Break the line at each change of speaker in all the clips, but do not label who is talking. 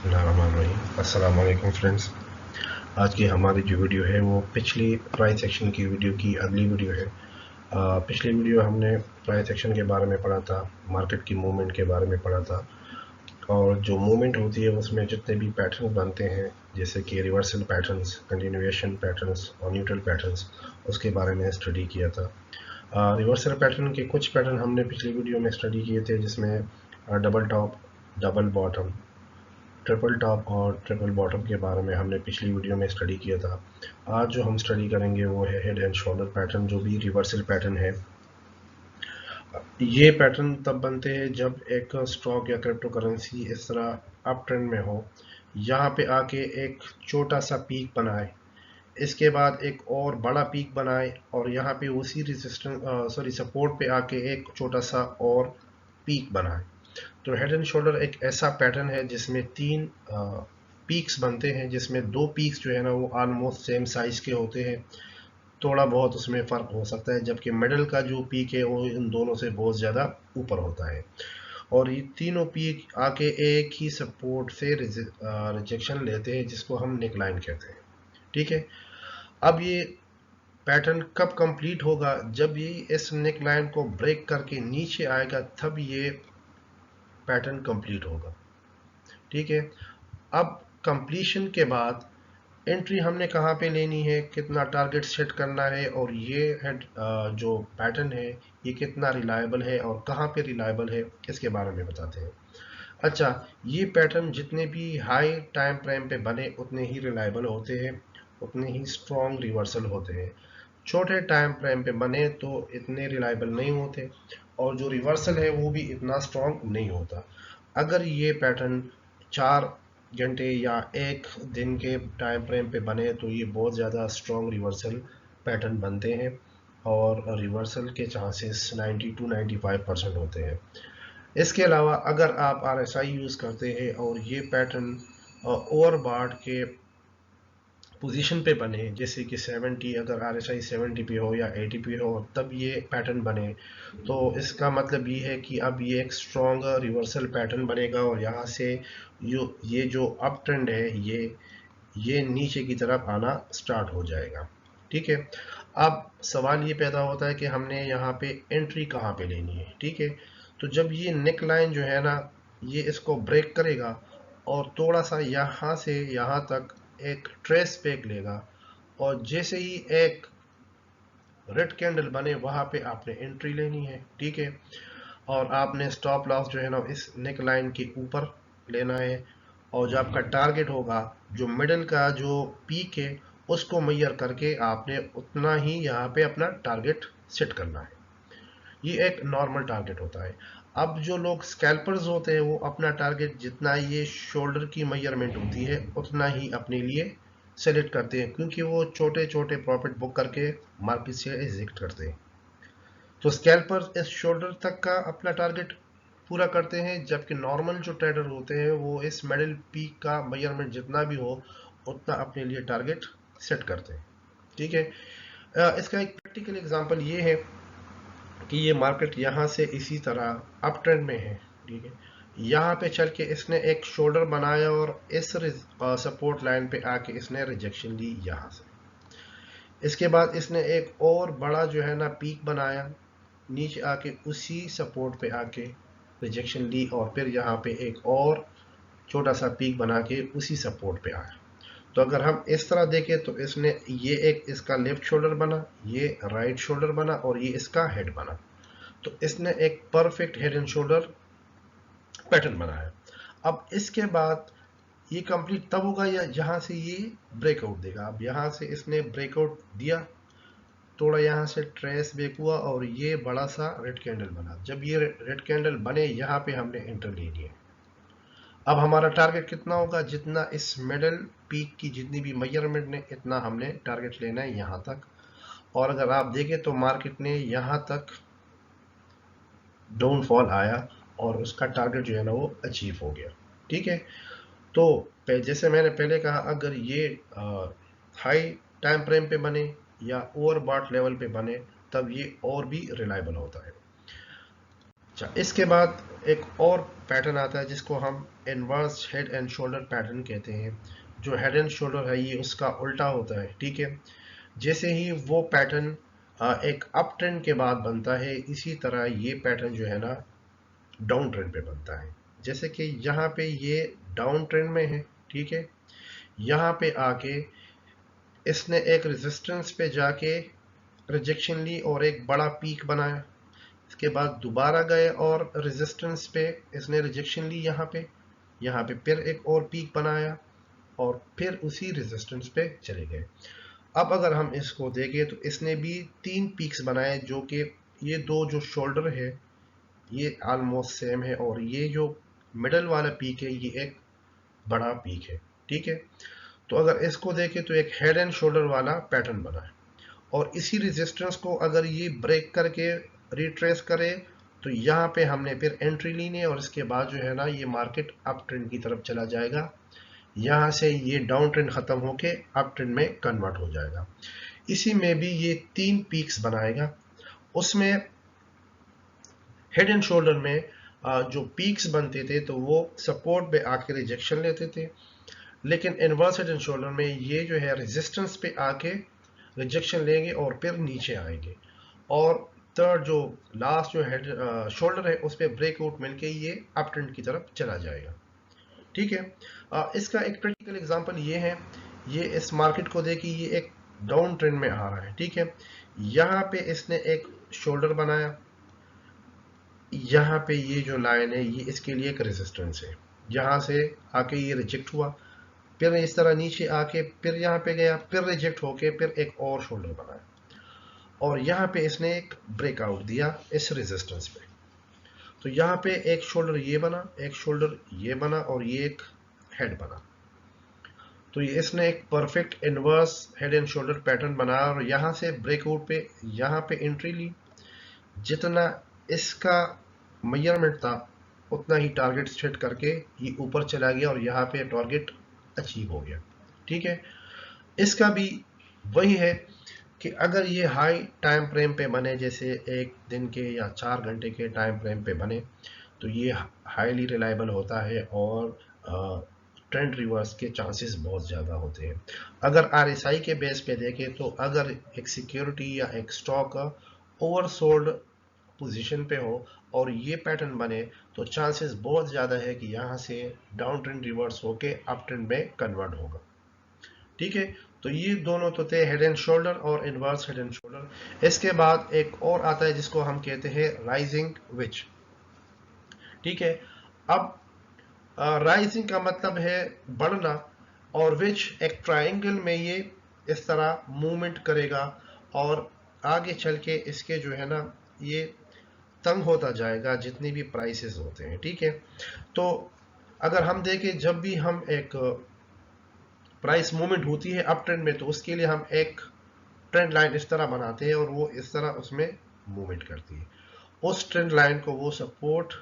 बिस्मिल्लाहिर्रहमानिर्रहीम। अस्सलाम वालेकुम फ्रेंड्स। आज की हमारी जो वीडियो है वो पिछली प्राइस एक्शन की वीडियो की अगली वीडियो है। पिछली वीडियो हमने प्राइस एक्शन के बारे में पढ़ा था, मार्केट की मूवमेंट के बारे में पढ़ा था, और जो मूवमेंट होती है उसमें जितने भी पैटर्न बनते हैं जैसे कि रिवर्सल पैटर्न्स, कंटिन्यूएशन पैटर्न्स और न्यूट्रल पैटर्न्स, उसके बारे में स्टडी किया था। रिवर्सल पैटर्न के कुछ पैटर्न हमने पिछली वीडियो में स्टडी किए थे, जिसमें double top, double bottom, triple top और ट्रिपल बॉटम के बारे में हमने पिछली वीडियो में स्टडी किया था। आज जो हम स्टडी करेंगे वो है हेड एंड शोल्डर पैटर्न, जो भी रिवर्सल पैटर्न है। ये पैटर्न तब बनते हैं जब एक स्टॉक या क्रिप्टो करेंसी इस तरह अप ट्रेंड में हो, यहाँ पे आके एक छोटा सा पीक बनाए, इसके बाद एक और बड़ा पीक बनाए, और यहाँ पे उसी रेजिस्टेंस सपोर्ट पे आके एक छोटा सा और पीक बनाए। तो हेड एंड शोल्डर एक ऐसा पैटर्न है जिसमें तीन पीक्स बनते हैं, जिसमें दो पीक्स जो है ना वो ऑलमोस्ट सेम साइज के होते हैं, थोड़ा बहुत उसमें फ़र्क हो सकता है, जबकि मिडल का जो पीक है वो इन दोनों से बहुत ज़्यादा ऊपर होता है। और ये तीनों पीक आके एक ही सपोर्ट से रिजेक्शन लेते हैं, जिसको हम नेकलाइन कहते हैं। ठीक है, अब ये पैटर्न कब कंप्लीट होगा? जब ये इस नेकलाइन को ब्रेक करके नीचे आएगा, तब ये पैटर्न कंप्लीट होगा। ठीक है, अब कंप्लीशन के बाद एंट्री हमने कहाँ पे लेनी है, कितना टारगेट सेट करना है, और ये हेड जो पैटर्न है ये कितना रिलायबल है और कहाँ पे रिलायबल है, इसके बारे में बताते हैं। अच्छा, ये पैटर्न जितने भी हाई टाइम फ्रेम पे बने उतने ही रिलायबल होते हैं, उतने ही स्ट्रॉन्ग रिवर्सल होते हैं। छोटे टाइम फ्रेम पे बने तो इतने रिलायबल नहीं होते, और जो रिवर्सल है वो भी इतना स्ट्रॉन्ग नहीं होता। अगर ये पैटर्न 4 घंटे या एक दिन के टाइम फ्रेम पे बने तो ये बहुत ज़्यादा स्ट्रॉन्ग रिवर्सल पैटर्न बनते हैं, और रिवर्सल के चांसेस 90 to 95% होते हैं। इसके अलावा अगर आप RSI यूज़ करते हैं और ये पैटर्न ओवरबॉट के पोजीशन पे बने, जैसे कि 70, अगर RSI 70 पे हो या 80 पे हो तब ये पैटर्न बने, तो इसका मतलब ये है कि अब ये एक स्ट्रॉन्ग रिवर्सल पैटर्न बनेगा, और यहाँ से ये जो अप ट्रेंड है ये नीचे की तरफ आना स्टार्ट हो जाएगा। ठीक है, अब सवाल ये पैदा होता है कि हमने यहाँ पे एंट्री कहाँ पे लेनी है। ठीक है, तो जब ये नेक लाइन जो है ना ये इसको ब्रेक करेगा और थोड़ा सा यहाँ से यहाँ तक एक ट्रेस बैक लेगा, और जैसे ही एक रेड कैंडल बने वहां पे आपने एंट्री लेनी है। ठीक है, और आपने स्टॉप लॉस जो है ना इस नेक लाइन के ऊपर लेना है, और जो आपका टारगेट होगा, जो मिडल का जो पीक है उसको मैयर करके आपने उतना ही यहाँ पे अपना टारगेट सेट करना है। ये एक नॉर्मल टारगेट होता है। अब जो लोग स्कैल्पर्स होते हैं वो अपना टारगेट जितना ये शोल्डर की मेजरमेंट होती है उतना ही अपने लिए सेलेक्ट करते हैं, क्योंकि वो छोटे छोटे प्रॉफिट बुक करके मार्केट से एग्जिट करते हैं। तो स्कैल्पर्स इस शोल्डर तक का अपना टारगेट पूरा करते हैं, जबकि नॉर्मल जो ट्रेडर होते हैं वो इस मिडिल पीक का मेजरमेंट जितना भी हो उतना अपने लिए टारगेट सेट करते हैं। ठीक है, इसका एक प्रैक्टिकल एग्जांपल ये है कि ये मार्केट यहाँ से इसी तरह अप ट्रेंड में है। ठीक है, यहाँ पे चल के इसने एक शोल्डर बनाया और इस सपोर्ट लाइन पे आके इसने रिजेक्शन ली यहाँ से। इसके बाद इसने एक और बड़ा जो है ना पीक बनाया, नीचे आके उसी सपोर्ट पे आके रिजेक्शन ली, और फिर यहाँ पे एक और छोटा सा पीक बना के उसी सपोर्ट पे आया। तो अगर हम इस तरह देखें तो इसने ये एक इसका लेफ्ट शोल्डर बना, ये राइट शोल्डर बना, और ये इसका हेड बना। तो इसने एक perfect head and shoulder pattern बनाया। अब इसके बाद ये कंप्लीट तब होगा या जहां से ये ब्रेकआउट देगा। अब यहां से इसने ब्रेकआउट दिया, थोड़ा यहाँ से ट्रेस बैक हुआ, और ये बड़ा सा रेड कैंडल बना। जब ये रेड कैंडल बने यहाँ पे हमने एंटर ले लिया। अब हमारा टारगेट कितना होगा, जितना इस मिडल पीक की जितनी भी मेजरमेंट ने इतना हमने टारगेट लेना है यहाँ तक। और अगर आप देखें तो मार्केट ने यहाँ तक डाउनफॉल आया और उसका टारगेट जो है ना वो अचीव हो गया। ठीक है, तो जैसे मैंने पहले कहा, अगर ये हाई टाइम फ्रेम पे बने या ओवरबॉट लेवल पे बने तब ये और भी रिलायबल होता है। अच्छा, इसके बाद एक और पैटर्न आता है जिसको हम inverse head and shoulder pattern कहते हैं। जो हेड एंड शोल्डर है ये उसका उल्टा होता है, ठीक है। जैसे ही वो पैटर्न एक अप ट्रेंड के बाद बनता है, इसी तरह ये पैटर्न जो है ना डाउन ट्रेंड पे बनता है। जैसे कि यहाँ पे ये डाउन ट्रेंड में है, ठीक है। यहाँ पे आके इसने एक रेजिस्टेंस पे जाके रिजेक्शन ली और एक बड़ा पीक बनाया। इसके बाद दोबारा गए और रेजिस्टेंस पे इसने रिजेक्शन ली, यहाँ पे फिर एक और पीक बनाया और फिर उसी रेजिस्टेंस पे चले गए। अब अगर हम इसको देखें तो इसने भी 3 पीक्स बनाए, जो कि ये दो जो शोल्डर है ये ऑलमोस्ट सेम है, और ये जो मिडल वाला पीक है ये एक बड़ा पीक है, ठीक है। तो अगर इसको देखें तो एक हेड एंड शोल्डर वाला पैटर्न बना है, और इसी रेजिस्टेंस को अगर ये ब्रेक करके रिट्रेस करे तो यहाँ पे हमने फिर एंट्री लेनी है, और इसके बाद जो है ना ये मार्केट अप ट्रेंड की तरफ चला जाएगा। यहाँ से ये डाउन ट्रेंड खत्म होके अप ट्रेंड में कन्वर्ट हो जाएगा। इसी में भी ये 3 पीक्स बनाएगा। उसमें हेड एंड शोल्डर में जो पीक्स बनते थे तो वो सपोर्ट पे आके रिजेक्शन लेते थे, लेकिन इनवर्स हेड एंड शोल्डर में ये जो है रेजिस्टेंस पे आके रिजेक्शन लेंगे और फिर नीचे आएंगे, और थर्ड जो लास्ट जो हेड शोल्डर है उस पर ब्रेकआउट मिलके ये अप ट्रेंड की तरफ चला जाएगा, ठीक है। इसका एक प्रैक्टिकल एग्जांपल ये है, ये इस मार्केट को देखिए, ये एक डाउन ट्रेंड में आ रहा है, ठीक है। यहाँ पे इसने एक शोल्डर बनाया, यहाँ पे ये जो लाइन है ये इसके लिए एक रेजिस्टेंस है। यहाँ से आके ये रिजेक्ट हुआ, फिर इस तरह नीचे आके फिर यहाँ पे गया, फिर रिजेक्ट होके फिर एक और शोल्डर बनाया, और यहाँ पे इसने एक ब्रेकआउट दिया इस रेजिस्टेंस पे। तो यहाँ पे एक शोल्डर ये बना, एक शोल्डर ये बना, और ये एक हेड बना। तो ये इसने एक perfect inverse head and shoulder pattern बनाया, और यहाँ से ब्रेकआउट पे यहाँ पे एंट्री ली। जितना इसका मेजरमेंट था उतना ही टारगेट सेट करके ये ऊपर चला गया, और यहाँ पे टारगेट अचीव हो गया, ठीक है। इसका भी वही है कि अगर ये हाई टाइम फ्रेम पे बने, जैसे एक दिन के या 4 घंटे के टाइम फ्रेम पे बने, तो ये हाईली रिलायबल होता है, और ट्रेंड रिवर्स के चांसेस बहुत ज़्यादा होते हैं। अगर आरएसआई के बेस पे देखें तो अगर एक सिक्योरिटी या एक स्टॉक ओवरसोल्ड पोजीशन पे हो और ये पैटर्न बने, तो चांसेस बहुत ज़्यादा है कि यहाँ से डाउन ट्रेंड रिवर्स होके अप ट्रेंड में कन्वर्ट होगा, ठीक है। तो ये दोनों तो थे हेड एंड शोल्डर और इनवर्स हेड एंड शोल्डर। इसके बाद एक और आता है जिसको हम कहते हैं राइजिंग विच, ठीक है। अब राइजिंग का मतलब है बढ़ना, और विच एक ट्रायंगल में ये इस तरह मूवमेंट करेगा, और आगे चल के इसके जो है ना ये तंग होता जाएगा जितनी भी प्राइसेस होते हैं, ठीक है। तो अगर हम देखें जब भी हम एक प्राइस मूवमेंट होती है अप ट्रेंड में, तो उसके लिए हम एक ट्रेंड लाइन इस तरह बनाते हैं, और वो इस तरह उसमें मूवमेंट करती है। उस ट्रेंड लाइन को वो सपोर्ट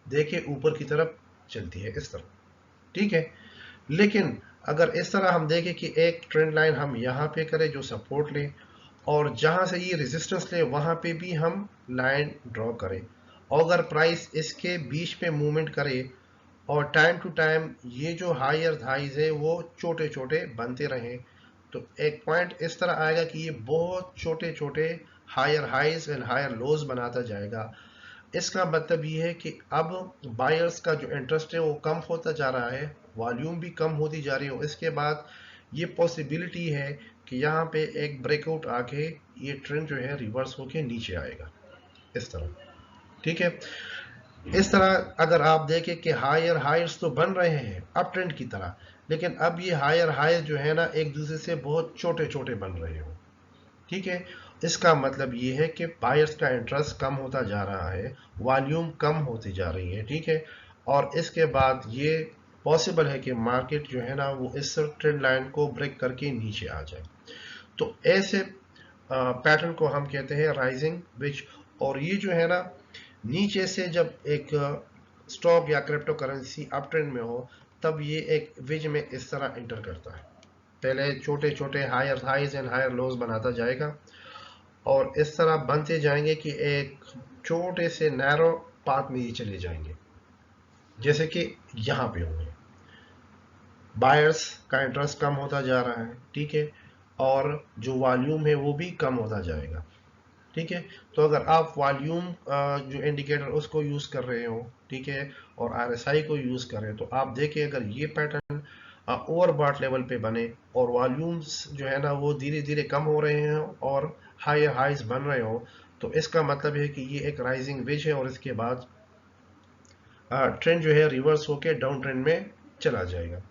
देके ऊपर की तरफ चलती है इस तरह, ठीक है। लेकिन अगर इस तरह हम देखें कि एक ट्रेंड लाइन हम यहाँ पे करें जो सपोर्ट ले, और जहां से ये रेजिस्टेंस ले वहां पे भी हम लाइन ड्रॉ करें, और अगर प्राइस इसके बीच पे मूवमेंट करे और टाइम टू टाइम ये जो हायर हाइज है वो छोटे छोटे बनते रहें, तो एक पॉइंट इस तरह आएगा कि ये बहुत छोटे छोटे higher highs and higher lows बनाता जाएगा। इसका मतलब ये है कि अब बायर्स का जो इंटरेस्ट है वो कम होता जा रहा है, वॉल्यूम भी कम होती जा रही है। इसके बाद ये पॉसिबिलिटी है कि यहाँ पे एक ब्रेकआउट आके ये ट्रेंड जो है रिवर्स होके नीचे आएगा इस तरह, ठीक है। इस तरह अगर आप देखें कि हायर हाइज तो बन रहे हैं अप ट्रेंड की तरह, लेकिन अब ये हायर हाइज जो है ना एक दूसरे से बहुत छोटे छोटे बन रहे हो, ठीक है। इसका मतलब ये है कि बायर्स का इंटरेस्ट कम होता जा रहा है, वॉल्यूम कम होती जा रही है, ठीक है। और इसके बाद ये पॉसिबल है कि मार्केट जो है ना वो इस ट्रेंड लाइन को ब्रेक करके नीचे आ जाए। तो ऐसे पैटर्न को हम कहते हैं राइजिंग विच। और ये जो है ना नीचे से जब एक स्टॉक या क्रिप्टो करेंसी अप ट्रेंड में हो, तब ये एक विज में इस तरह इंटर करता है। पहले छोटे छोटे higher highs and higher lows बनाता जाएगा, और इस तरह बनते जाएंगे कि एक छोटे से नैरो पाथ में ये चले जाएंगे, जैसे कि यहाँ पे होंगे। बायर्स का इंटरेस्ट कम होता जा रहा है, ठीक है, और जो वॉल्यूम है वो भी कम होता जाएगा, ठीक है। तो अगर आप वॉल्यूम जो इंडिकेटर उसको यूज कर रहे हो, ठीक है, और आरएसआई को यूज कर रहे हो, तो आप देखिए अगर ये पैटर्न ओवरबॉट लेवल पे बने और वॉल्यूम्स जो है ना वो धीरे धीरे कम हो रहे हैं और हायर हाइज बन रहे हो, तो इसका मतलब है कि ये एक राइजिंग वेज है और इसके बाद ट्रेंड जो है रिवर्स होके डाउन ट्रेंड में चला जाएगा।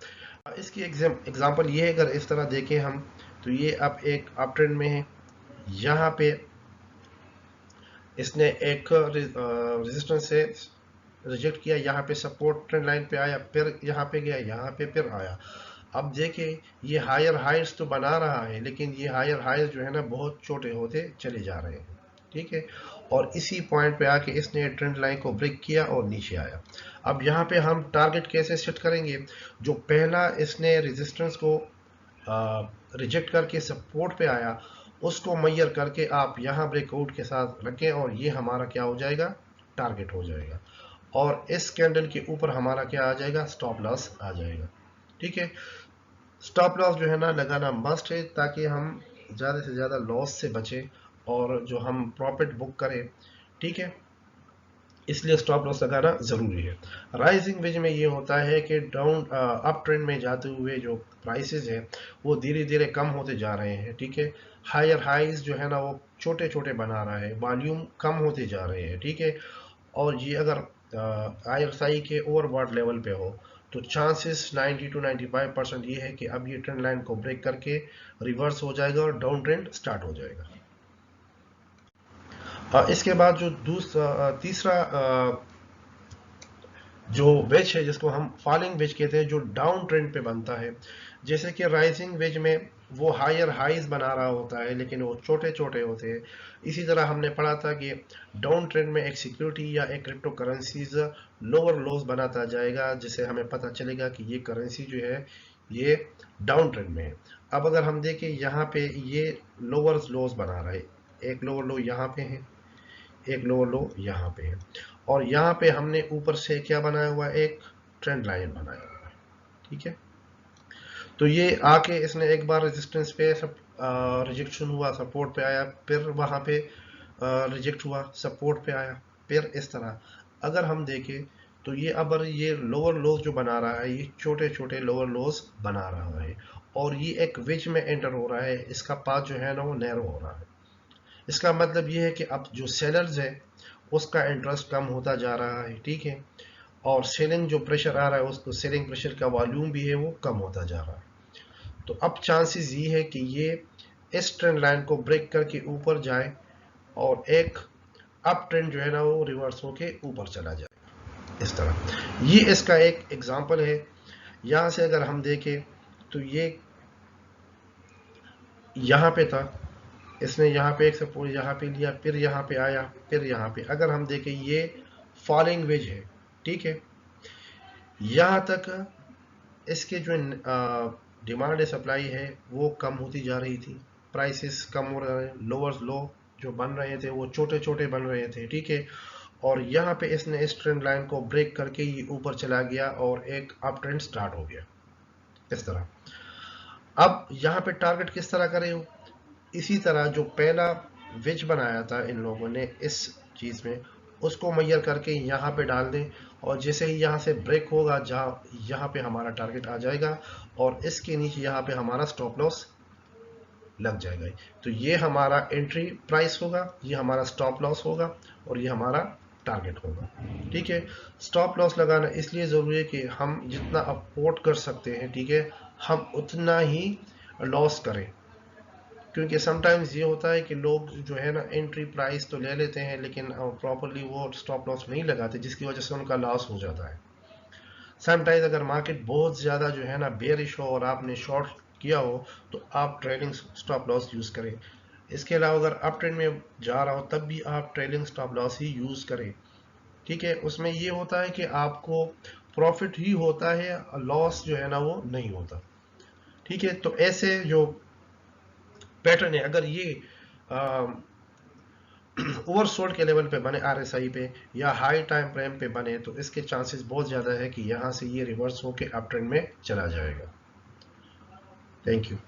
इसकी एग्जांपल ये है, अगर इस तरह देखें हम, तो ये अब एक अप ट्रेंड में है, यहाँ पे इसने एक रेजिस्टेंस से रिजेक्ट किया, यहाँ पे सपोर्ट ट्रेंड लाइन पे आया, फिर यहाँ पे गया, यहाँ पे फिर आया। अब देखिए ये हायर हाइज तो बना रहा है, लेकिन ये हायर हाइज जो है ना बहुत छोटे होते चले जा रहे हैं, ठीक है। और इसी पॉइंट पे आके इसने ट्रेंड लाइन को ब्रेक किया और नीचे आया। अब यहाँ पे हम टारगेट कैसे सेट करेंगे? जो पहला इसने रेजिस्टेंस को रिजेक्ट करके सपोर्ट पे आया, उसको मैयर करके आप यहाँ ब्रेकआउट के साथ रखें और ये हमारा क्या हो जाएगा? टारगेट हो जाएगा। और इस कैंडल के ऊपर हमारा क्या आ जाएगा? स्टॉप लॉस आ जाएगा, ठीक है। स्टॉप लॉस जो है ना लगाना मस्ट है, ताकि हम ज़्यादा से ज़्यादा लॉस से बचें और जो हम प्रॉफिट बुक करें, ठीक है। इसलिए स्टॉप लॉस लगाना ज़रूरी है। राइजिंग वेज में ये होता है कि डाउन अप ट्रेंड में जाते हुए जो प्राइसेस हैं वो धीरे धीरे कम होते जा रहे हैं, ठीक है। हायर हाइज जो है ना वो छोटे छोटे बना रहा है, वॉल्यूम कम होते जा रहे हैं, ठीक है। और ये अगर आईएसआई के ओवरबॉट लेवल पे हो, तो चांसेस 90 टू 95% ये है कि अब ये ट्रेंड लाइन को ब्रेक करके रिवर्स हो जाएगा और डाउन ट्रेंड स्टार्ट हो जाएगा। इसके बाद जो तीसरा जो वेज है जिसको हम फॉलिंग वेज कहते हैं, जो डाउन ट्रेंड पे बनता है। जैसे कि राइजिंग वेज में वो हायर हाइज बना रहा होता है, लेकिन वो छोटे छोटे होते हैं। इसी तरह हमने पढ़ा था कि डाउन ट्रेंड में एक सिक्योरिटी या एक क्रिप्टो करेंसीज लोअर लोज बनाता जाएगा, जिससे हमें पता चलेगा कि ये करेंसी जो है ये डाउन ट्रेंड में है। अब अगर हम देखें यहाँ पे ये लोअर लोज बना रहा है, एक लोअर लो यहाँ पे है, एक लोअर लो यहाँ पे है, और यहाँ पे हमने ऊपर से क्या बनाया हुआ है? एक ट्रेंड लाइन बनाया हुआ है, ठीक है। तो ये आके इसने एक बार रेजिस्टेंस पे सब रिजेक्शन हुआ, सपोर्ट पे आया, फिर वहां पे रिजेक्ट हुआ, सपोर्ट पे आया, फिर इस तरह अगर हम देखें तो ये अब ये लोअर लोज जो बना रहा है, ये छोटे छोटे लोअर लोज बना रहा है और ये एक विच में एंटर हो रहा है। इसका पाथ जो है ना वो नैरो हो रहा है। इसका मतलब ये है कि अब जो सेलर्स है उसका इंटरेस्ट कम होता जा रहा है, ठीक है, और सेलिंग जो प्रेशर आ रहा है उसको सेलिंग प्रेशर का वॉल्यूम भी है वो कम होता जा रहा है। तो अब चांसेस ये है कि ये इस ट्रेंड लाइन को ब्रेक करके ऊपर जाए और एक अप ट्रेंड जो है ना वो रिवर्स होके ऊपर चला जाए, इस तरह। ये इसका एक एग्जांपल है। यहां से अगर हम देखें तो ये यहाँ पे था, इसने यहाँ पे एक सपोर्ट यहाँ पे लिया, फिर यहाँ पे आया, फिर यहाँ पे अगर हम देखें ये फॉलिंग वेज है, ठीक है। यहाँ तक इसके जो डिमांड है, सप्लाई है, वो कम होती जा रही थी, प्राइसेस कम हो रहे हैं, लोअर लो जो बन रहे थे वो छोटे छोटे बन रहे थे, ठीक है। और यहाँ पे इसने इस ट्रेंड लाइन को ब्रेक करके ये ऊपर चला गया और एक अप ट्रेंड स्टार्ट हो गया, इस तरह। अब यहाँ पे टारगेट किस तरह करे हो? इसी तरह जो पहला वेज बनाया था इन लोगों ने इस चीज में, उसको मैयर करके यहाँ पे डाल दें और जैसे ही यहाँ से ब्रेक होगा, जहाँ यहाँ पे हमारा टारगेट आ जाएगा और इसके नीचे यहाँ पे हमारा स्टॉप लॉस लग जाएगा। तो ये हमारा एंट्री प्राइस होगा, ये हमारा स्टॉप लॉस होगा और ये हमारा टारगेट होगा, ठीक है। स्टॉप लॉस लगाना इसलिए ज़रूरी है कि हम जितना अफोर्ड कर सकते हैं, ठीक है, हम उतना ही लॉस करें। क्योंकि समटाइम्स ये होता है कि लोग जो है ना एंट्री प्राइस तो ले लेते हैं, लेकिन प्रॉपरली वो स्टॉप लॉस नहीं लगाते, जिसकी वजह से उनका लॉस हो जाता है। समटाइम्स अगर मार्केट बहुत ज़्यादा जो है ना बेरिश हो और आपने शॉर्ट किया हो, तो आप ट्रेलिंग स्टॉप लॉस यूज़ करें। इसके अलावा अगर अप ट्रेंड में जा रहा हो तब भी आप ट्रेलिंग स्टॉप लॉस ही यूज़ करें, ठीक है। उसमें ये होता है कि आपको प्रॉफिट ही होता है, लॉस जो है ना वो नहीं होता, ठीक है। तो ऐसे जो पैटर्न है, अगर ये ओवरसोल्ड के लेवल पे बने आरएसआई पे या हाई टाइम फ्रेम पे बने तो इसके चांसेस बहुत ज़्यादा है कि यहाँ से ये रिवर्स होके अप ट्रेंड में चला जाएगा। Thank you.